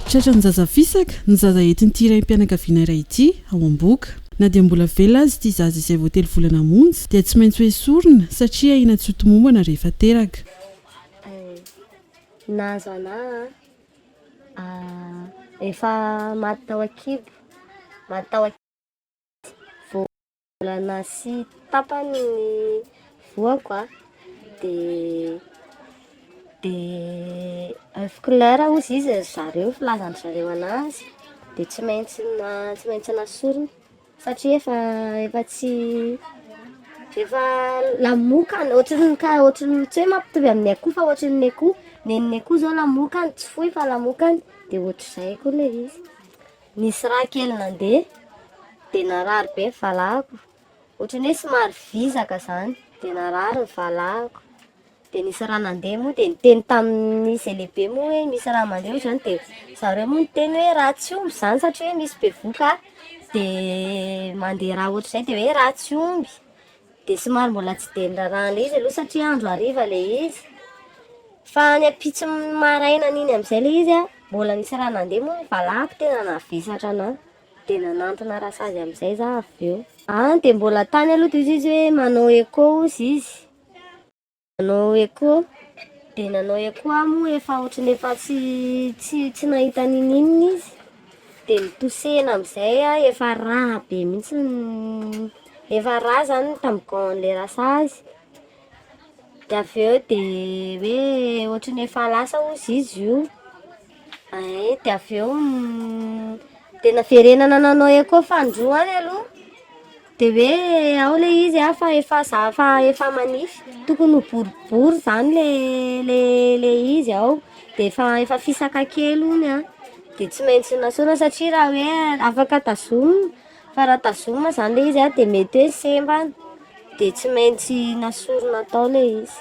Tratra ny zaza fisaka, ny zaza entiny ity iray mpianakaviana iray ity ao am-boka. Na dia mbola velona azy ity zaza izay vao 3 volana monja dia tsy maintsy hoe sorona satria ahina tsotomombana rehefa teraka. Nazo efa maty tao an-kibo, volana sy tapany ny voako de couleur ozy izy zareo filazany zareo anazy de tsy maintsy nasorona satria efa lamokany ohatriny tsy hoe mampitovy amin'ny akoho fa ohatriny ny akoho. Ny akoho zao lamokany tsy fohy fa lamokany de ohatr'izay koa le izy. Nisy raha kely nandeha de narary be ny valahako, ohatrany hoe somary vizaka zany de narary ny valahako. De nisy raha nandeha moa de niteny tamin'izy lehibe moa hoe misy raha mandeha zany de zareo moa niteny hoe ratsy omby zany satria hoe misy bevoka de mandeha raha ohatr'izay de hoe ratsy omby. De somary mbola tsy de nirarahana le izy aloha satria andro hariva le izy. Fa ny ampitsy maraina iny amin'izay le izy mbola nisy raha nandeha moa ny valahako tena navesatra anahy de nanantona rasazy amin'izay za avy eo. De mbola tany aloha de izy hoe manao écho ozy izy. Nanao écho moa efa ohatrany efa tsy nahita ninina izy de nitosehana amin'izay efa rà be mihitsy efa rà zany tambigon'le rasazy. De avy eo de hoe ohatrany efa lasa ozy izy io. De avy eo de naverenana nanao écho fandroany aloha de hoe ao le izy fa efa manify tokony ho boribory zany le izy ao de efa fisaka kely ony de tsy maintsy nasorina satria raha hoe afaka tazomina fa raha tazomina zany le izy de mety hoe semba de tsy maintsy nasorina tao le izy.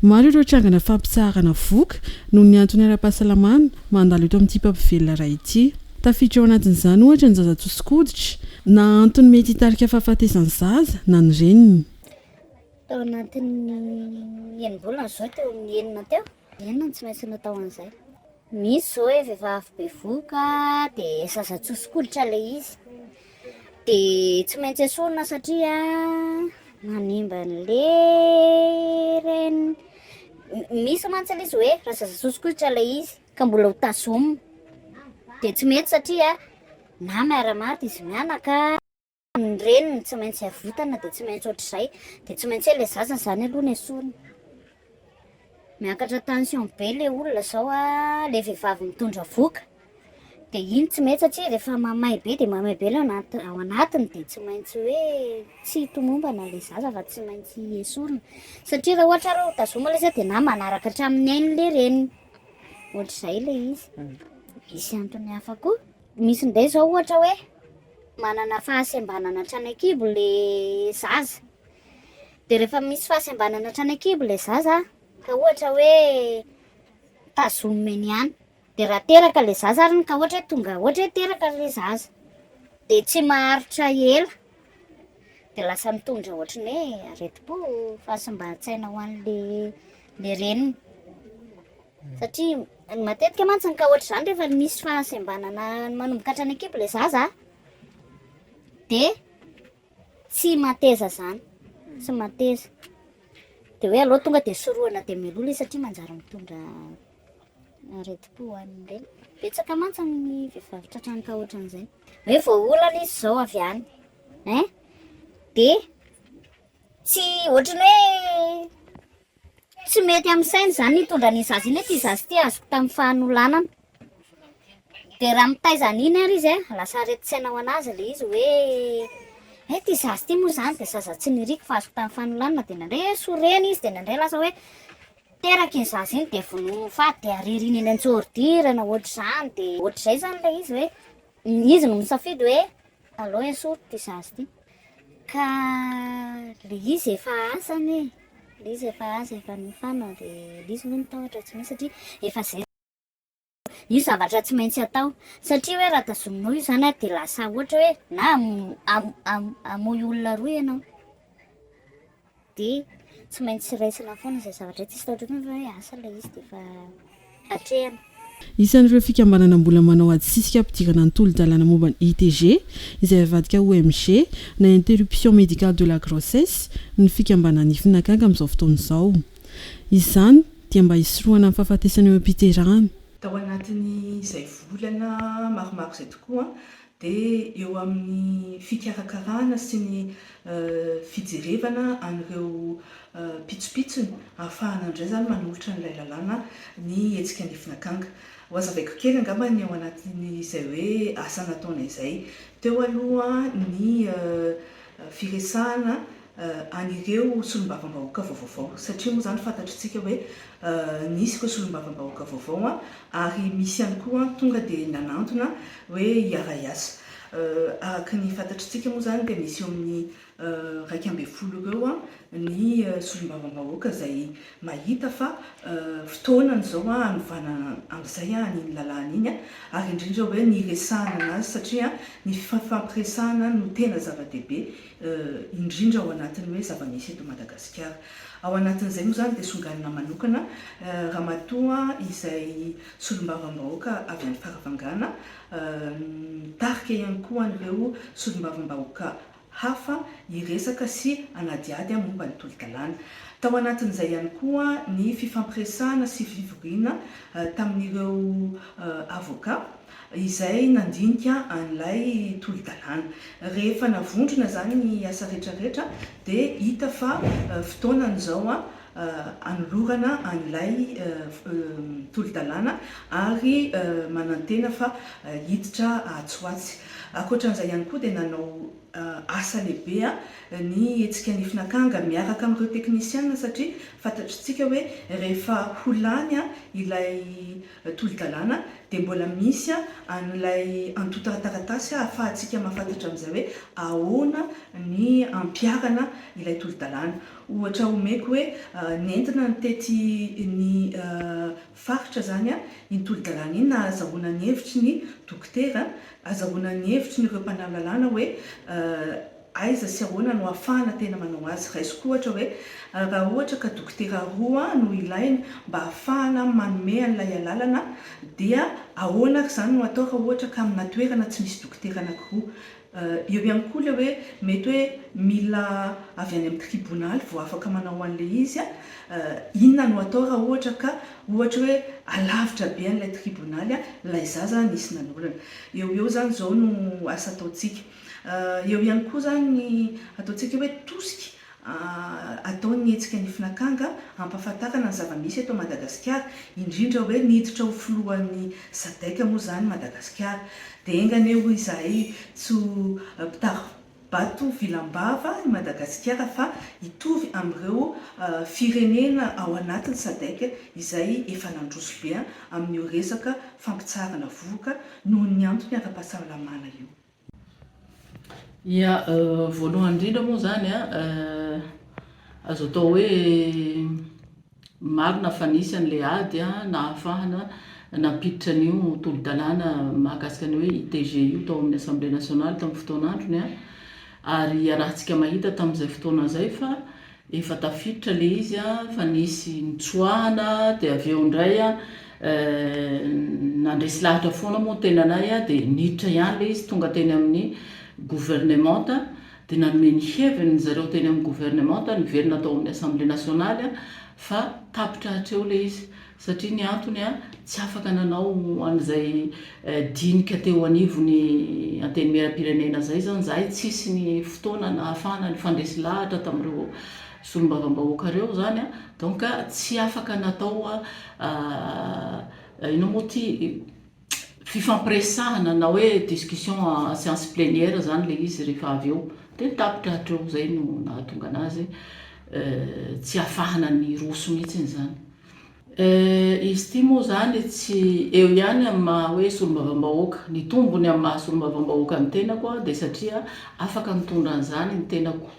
Maro ireo trangana fampitsahana voka noho ny antony ara-pahasalamana mandalo eto amin'ity mpampivelona iray ity. Tafiditra ao anatin'izany ohatra ny zaza tsotsikooditra na antony mety hitarika fahafatesany zaza na ny reniny. Tao anatin'ny enim-bolana zao teo amin'ny enina teo. Enina tsy maintsy natao an'izay. Misy zao hoe vehivavy bevoka de zaza tsotsikooditra le izy. De tsy maintsy esorina satria manimba an'le reniny. Misy mantsy izy hoe raha zaza tsotsikooditra le izy ka mbola ho tazomina de tsy mety satria na miara-maty izy mianaka ny reniny tsy maintsy havitana de tsy maintsy ohatr'izay de tsy maintsy le zaza zany aloha ny esorina. Miakatra tension be le olona zao le vehivavy mitondra voka de iny tsy mety satria rehefa mamay be de mamay be ao anatiny de tsy maintsy hoe tsy hitomombana le zaza fa tsy maintsy esorina satria raha ohatra raha ho tazomina le izy de na manaraka hatramin'ny ainy le reniny ohatr'izay le izy. Misy antony hafa koa, misy ndray zao ohatra hoe manana fahasembanana hatrany an-kibo le zaza de rehefa misy fahasembanana hatrany an-kibo le zaza ka ohatra hoe tazomina eny ihany de raha teraka le zaza ary ka ohatra hoe tonga ohatra hoe teraka le zaza de tsy maharitra ela de lasa mitondra ohatrany hoe areti-po fahasemban-tsaina ho an'le reniny satria matetika mantsy ka ohatra zany rehefa misy fahasembanana manomboka hatrany an-kibo le zaza de tsy mateza zany, tsy mateza de hoe aleo tonga de sorohana de mialoha le satria manjary mitondra areti-po ho an'ny reny. Betsaka mantsy ny vehivavy tratran'ny ka ohatran'izay hoe voaolana izy zao avy any de tsy ohatrany hoe tsy mety amin'ny sainy zany nitondra ny zaza iny hoe ty zaza ty azoko tamin'ny fanolanana de raha mitaizana iny ary izy lasa areti-tsaina ho anazy le izy hoe ty zaza ty moa zany de zaza tsy niriko fa azoko tamin'ny fanolanana de nandray sorena izy de nandray lasa hoe teraka iny zaza iny de vonoiny faty de aririny eny an-tsordirana ohatr'izany de ohatr'izay zany le izy hoe izy no misafidy hoe aleo esory ty zaza ty ka le izy efa asany le izy efa asa efa nifana de le izy no mitahotra tsy maintsy satria efa zay io zavatra tsy maintsy atao satria hoe raha tazominao io zany de lasa ohatra hoe na amoy olona roa ianao de tsy maintsy raisina foana izay zavatra tsy tahotra fa hoe asa le izy de efa hatrehana. isan'ireo fikambanana mbola manao ady sisika ampidirana ny tolo-dalàna momba ny ITG izay avadika OMG na interruption médicale de la grossesse ny fikambanana ifinakanga amin'izao fotoana izao. Izany dia mba hisorohana amin'ny fahafatesana eo am-piterahana. Tao anatin'ny izay volana maromaro izay tokoa dia eo amin'ny fikarakarana sy ny fijerevana an'ireo pitsopitsony ahafahana indray zany manolotra n'ilay lalàna ny hetsika ny ifinakanga. Ho azavaiko kely angamba ny ao anatin'izay hoe asa nataona izay teo aloha ny firesahana an'ireo solombavam-bahoaka vaovao satria moa zany fantatritsika hoe nisy ireo solombavam-bahoaka vaovao ary misy ihany koa tonga dia nanantona hoe hiara-iasa. Araka ny fantatritsika moa zany dia misy eo amin'ny 12 ireo ny solombavam-bahoaka izay mahita fa fotoanany zao anovana amin'izay an'iny lalàna iny ary indrindra hoe ny resahana anazy satria ny fampiresahana no tena zava-dehibe indrindra ao anatin'ny hoe zava-misy eto Madagasikara. Ao anatin'izay moa zany dia songanina manokana ramatoa izay solombavam-bahoaka avy any Faravangana tarika ihany koa an'ireo solombavam-bahoaka hafa hiresaka sy anadiady momba ny tolo-dalàna. Tao anatin'izay ihany koa ny fifampiresahana sy fivoriana tamin'ireo avoka izay nandinika an'ilay tolo-dalàna. Rehefa navondrona zany ny asa rehetrarehetra dia hita fa fotoanany zao anolorana an'ilay tolo-dalàna ary manantena fa hiditra ahatsoatsy. Ankoatran'izay ihany koa dia nanao asa lehibe ny hetsika ny ifinakanga miaraka amin'ireo teknisiana satria fantatritsika hoe rehefa ho lany ilay tolo-dalàna dia mbola misy an'ilay antota taratasy ahafahantsika mahafantatra amin'izay hoe ahoana ny ampiarana ilay tolo-dalàna. Ohatra omeko hoe nentina ny tety ny faritra zany iny tolo-dalàna iny na azahoana ny hevitry ny dokotera, azahoana ny hevitry n'ireo mpanao lalàna hoe aiza sy ahoana no ahafahana tena manao azy. Raisiko ohatra hoe raha ohatra ka dokotera roa no ilaina mba ahafahana manome an'ilay alalana dia ahoana zany no atao raha ohatra ka amina toerana tsy misy dokotera anankiroa. Eo ihany koa ilay hoe mety hoe mila avy any amin'ny tribonaly vao afaka manao an'ilay izy inona no atao raha ohatra ka ohatra hoe alavitra be an'ilay tribonaly ilay zaza nisy nanolana. Eo zany zao no asa ataontsika. Eo ihany koa zany ny ataontsika hoe tosika ataon'ny hetsika ny ifinakanga ampahafantarana ny zava-misy eto Madagasikara indrindra hoe niditra ho filohan'ny SADC moa zany Madagasikara. Dia engany eo izahay tsy mpitaro-bato vilam-bava i Madagasikara fa hitovy amin'ireo firenena ao anatin'ny SADC izay efa nandroso be amin'io resaka fampitsarana voka noho ny antony ara-pahasalamana io. Ia, voalohany indrindra moa zany azo atao hoe marina fa nisy an'ilay ady na ahafahana nampiditra an'io tolo-dalàna mahakasika ny hoe ITG io tao amin'ny Assemblée nationale tamin'ny fotoan'androny ary arahantsika mahita tamin'izay fotoana izay fa efa tafiditra le izy fa nisy nitsoahana dia avy eo indray nandresy lahatra foana moa tenanay dia niditra ihany le izy tonga teny amin'ny gouvernementa dia nanome ny heviny zareo teny amin'ny gouvernementa niverina tao amin'ny Assemblée nationale fa tapitra hatreo le izy satria ny antony tsy afaka nanao an'izay dinika teo anivony antenimieram-pirenena zay zany zahay tsisy ny fotoana na ahafahana ny fandresy lahatra tamin'ireo solombavam-bahoaka reo zany donc tsy afaka natao ino moa ty fifampiresahana na hoe discussion en séance plénière zany le izy rehefa avy eo dia nitapitra hatreo zay no nahatonga anazy tsy ahafahana ny roso mihitsy zany. Izy ity moa zany tsy eo ihany amin'ny maha hoe solombavam-bahoaka, ny tombony amin'ny maha solombavam-bahoaka ny tenako dia satria afaka mitondra an'izany ny tenako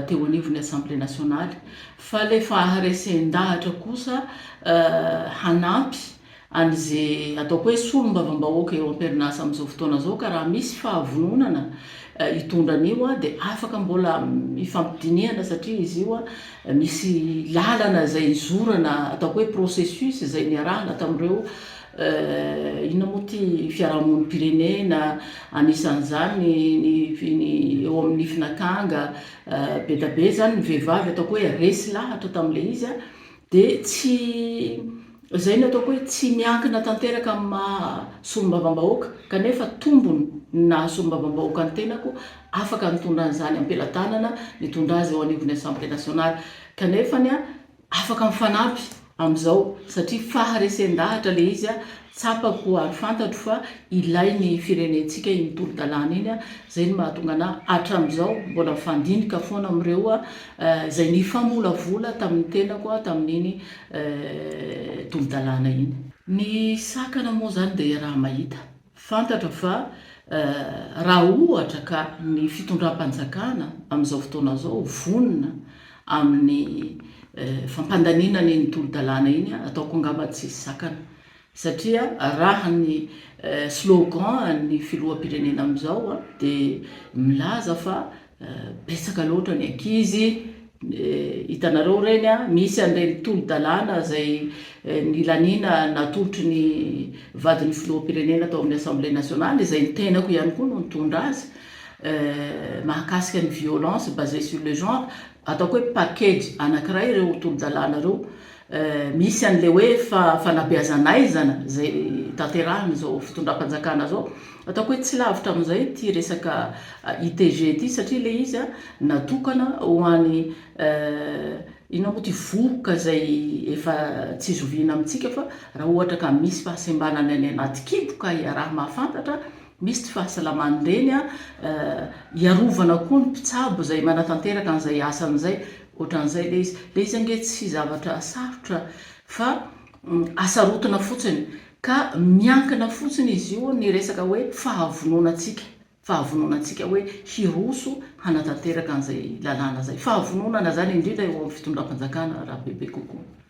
teo anivon'ny Assemblée nationale fa le faharesen-dahatra kosa hanampy an'izay ataoko hoe solombavam-bahoaka eo am-perinasa amin'izao fotoana zao ka raha misy fahavononana hitondra an'io dia afaka mbola mifampidiniana satria izy io misy lalana izay izorana ataoko hoe processus izay niarahana tamin'ireo inona moa ty fiarahamonimpirenena anisan'izany ny eo amin'ny finakanga be da be zany ny vehivavy ataoko hoe resy lahatra tam'le izy a de tsy zay ny ataoko hoe tsy miankina tanteraka amin'ny mahasolom-bavam-bahoaka kanefa tombony na solom-bavam-bahoaka ny tenako afaka nitondra an'izany ampelatanana nitondra azy eo anivon'ny assemblée nationale kanefany a afaka mifanampy am'izao satria faharesen-dahatra le izy a tsapako ary fantatro fa ilay ny firenentsika iny tolo-dalàna iny a zay ny mahatonga ana hatram'izao mbola mifandinika foana am'ireo a zay ny famolavola tamin'ny tenako a tamin'iny tolo-dalàna iny ny sakana moa zany de raha mahita fantatra fa raha ohatra ka ny fitondram-panjakana am'izao fotoana zao vonina amin'ny fampandanina ny tolo-dalàna iny ataoko angamba tsisy sakana satria raha ny slogan ny filoham-pirenena am'izao a de milaza fa betsaka loatra ny ankizy hitanareo reny a misy an'ireny tolo-dalàna zay ny lanina natolotry ny vadin'ny filoham-pirenena atao amin'ny assemblée nationale zay ny tenako ihany koa no nitondra azy mahakasika ny violence basée sur le genre ataoko hoe package anankiray ireo tolo-dalàna reo misy an'le hoe fanabeazanaizana zay tanterahany zao fitondram-panjakana zao ataoko hoe tsy lavitra am'izay ty resaka ITG ty satria le izy a natokana ho an'ny inona moa ty vohoka zay efa tsy zoviana amintsika fa raha ohatra ka misy fahasembanana any anaty kiboka iaraha mahafantatra misy ty fahasalaman'ny reny a iarovana koa ny mpitsabo zay manatanteraka an'izay asan'izay ohatran'izay le izy ange tsy zavatra sarotra fa asarotana fotsiny ka miankina fotsiny izy io ny resaka hoe fahavononantsika hoe hiroso hanatanteraka an'izay lalàna zay fahavononana zany indrindra eo amin'ny fitondram-panjakana raha bebe kokoa